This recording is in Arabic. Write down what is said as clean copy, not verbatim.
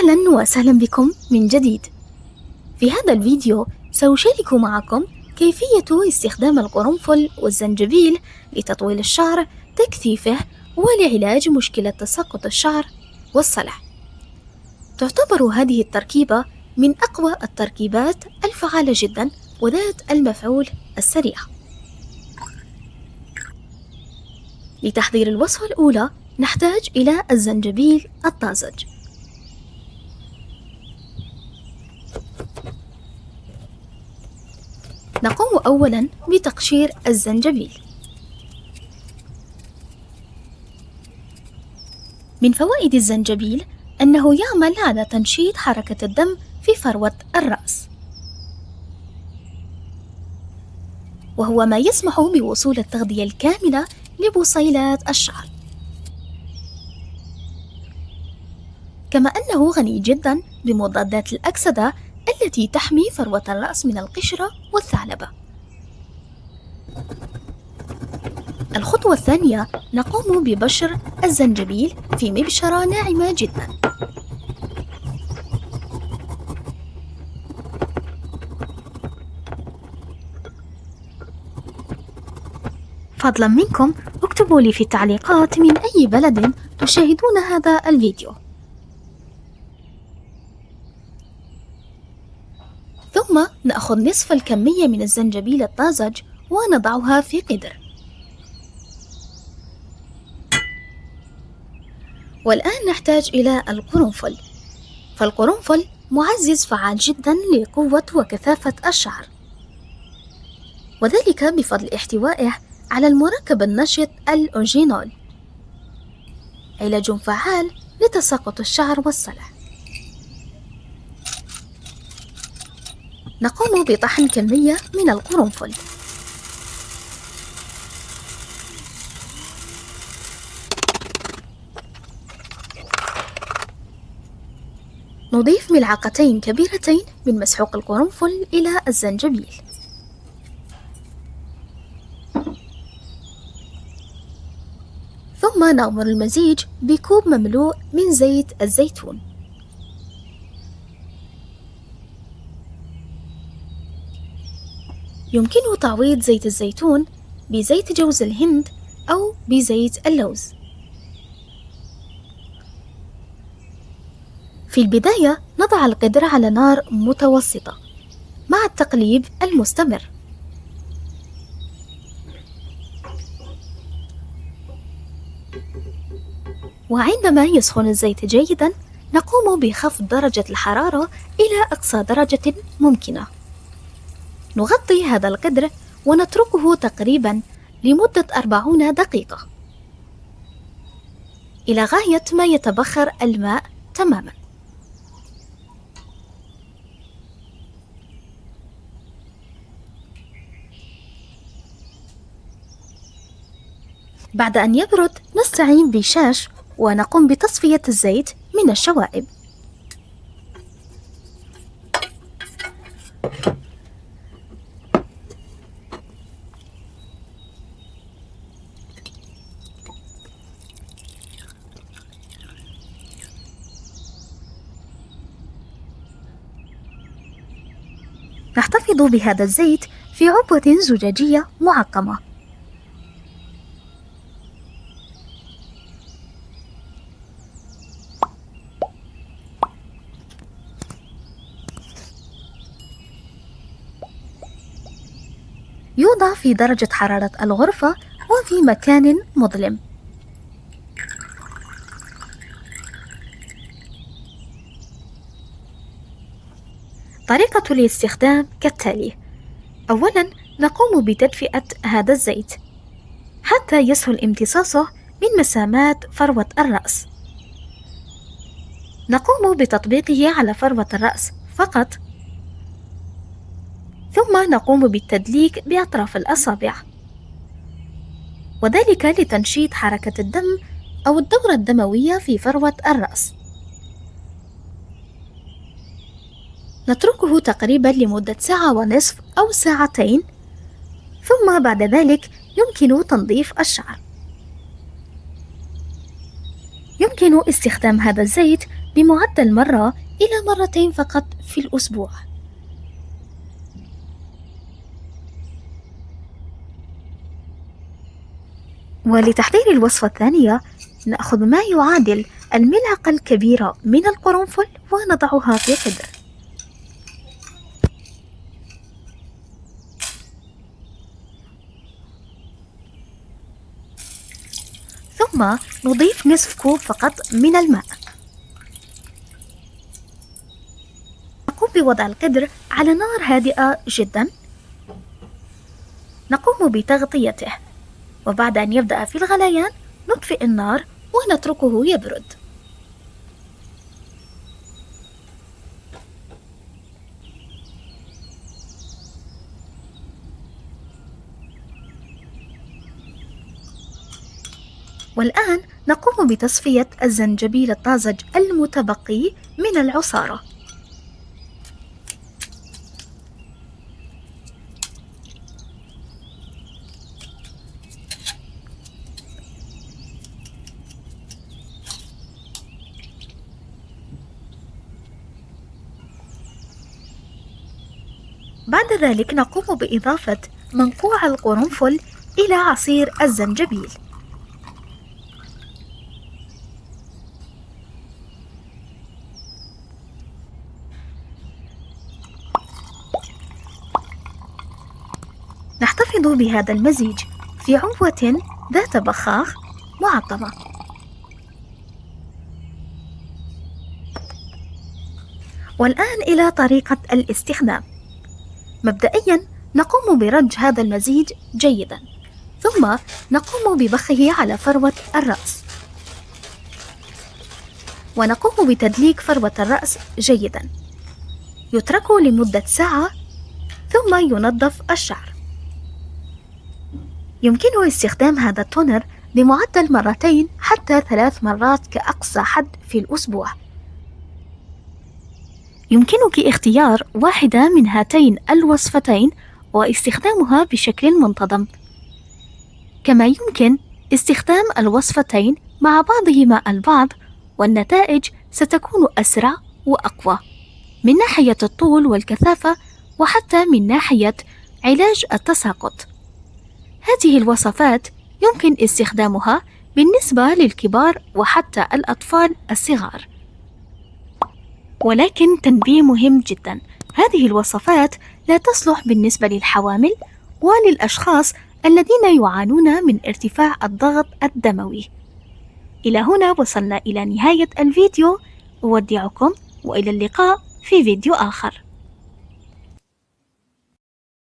أهلا وسهلا بكم من جديد. في هذا الفيديو سأشارك معكم كيفية استخدام القرنفل والزنجبيل لتطويل الشعر، تكثيفه، ولعلاج مشكلة تساقط الشعر والصلع. تعتبر هذه التركيبة من أقوى التركيبات الفعالة جدا وذات المفعول السريع. لتحضير الوصفة الأولى نحتاج إلى الزنجبيل الطازج. نقوم أولاً بتقشير الزنجبيل. من فوائد الزنجبيل أنه يعمل على تنشيط حركة الدم في فروة الرأس، وهو ما يسمح بوصول التغذية الكاملة لبصيلات الشعر، كما أنه غني جداً بمضادات الأكسدة التي تحمي فروة الرأس من القشرة والثعلبة. الخطوة الثانية نقوم ببشر الزنجبيل في مبشرة ناعمة جدا. فضلا منكم اكتبوا لي في التعليقات من أي بلد تشاهدون هذا الفيديو. ثم نأخذ نصف الكمية من الزنجبيل الطازج ونضعها في قدر. والآن نحتاج إلى القرنفل، فالقرنفل معزز فعال جدا لقوة وكثافة الشعر، وذلك بفضل احتوائه على المركب النشط الأوجينول، علاج فعال لتساقط الشعر والصلع. نقوم بطحن كمية من القرنفل. نضيف ملعقتين كبيرتين من مسحوق القرنفل إلى الزنجبيل. ثم نغمر المزيج بكوب مملوء من زيت الزيتون. يمكن تعويض زيت الزيتون بزيت جوز الهند أو بزيت اللوز. في البداية نضع القدر على نار متوسطة مع التقليب المستمر. وعندما يسخن الزيت جيدا نقوم بخفض درجة الحرارة إلى أقصى درجة ممكنة. نغطي هذا القدر ونتركه تقريبا لمدة 40 دقيقة إلى غاية ما يتبخر الماء تماما. بعد أن يبرد نستعين بشاش ونقوم بتصفية الزيت من الشوائب. نحتفظ بهذا الزيت في عبوة زجاجية معقمة. يوضع في درجة حرارة الغرفة وفي مكان مظلم. طريقة الاستخدام كالتالي: أولا نقوم بتدفئة هذا الزيت حتى يسهل امتصاصه من مسامات فروة الرأس. نقوم بتطبيقه على فروة الرأس فقط، ثم نقوم بالتدليك بأطراف الأصابع، وذلك لتنشيط حركة الدم أو الدورة الدموية في فروة الرأس. نتركه تقريبا لمدة 1.5 ساعة أو 2 ساعات، ثم بعد ذلك يمكن تنظيف الشعر. يمكن استخدام هذا الزيت بمعدل مرة إلى مرتين فقط في الأسبوع. ولتحضير الوصفة الثانية نأخذ ما يعادل الملعقة الكبيرة من القرنفل ونضعها في قدر، ثم نضيف نصف كوب فقط من الماء. نقوم بوضع القدر على نار هادئة جدا، نقوم بتغطيته، وبعد أن يبدأ في الغليان نطفئ النار ونتركه يبرد. والآن نقوم بتصفية الزنجبيل الطازج المتبقي من العصارة. بعد ذلك نقوم بإضافة منقوع القرنفل إلى عصير الزنجبيل. نحتفظ بهذا المزيج في عنبوة ذات بخاخ معقمة. والآن إلى طريقة الاستخدام. مبدئيا نقوم برج هذا المزيج جيدا، ثم نقوم ببخه على فروة الرأس، ونقوم بتدليك فروة الرأس جيدا. يترك لمدة ساعة ثم ينظف الشعر. يمكن استخدام هذا التونر بمعدل 2 حتى 3 مرات كأقصى حد في الأسبوع. يمكنك اختيار واحدة من هاتين الوصفتين واستخدامها بشكل منتظم، كما يمكن استخدام الوصفتين مع بعضهما البعض، والنتائج ستكون أسرع وأقوى من ناحية الطول والكثافة، وحتى من ناحية علاج التساقط. هذه الوصفات يمكن استخدامها بالنسبة للكبار وحتى الأطفال الصغار. ولكن تنبيه مهم جدا، هذه الوصفات لا تصلح بالنسبة للحوامل وللأشخاص الذين يعانون من ارتفاع الضغط الدموي. إلى هنا وصلنا إلى نهاية الفيديو، أودعكم وإلى اللقاء في فيديو آخر.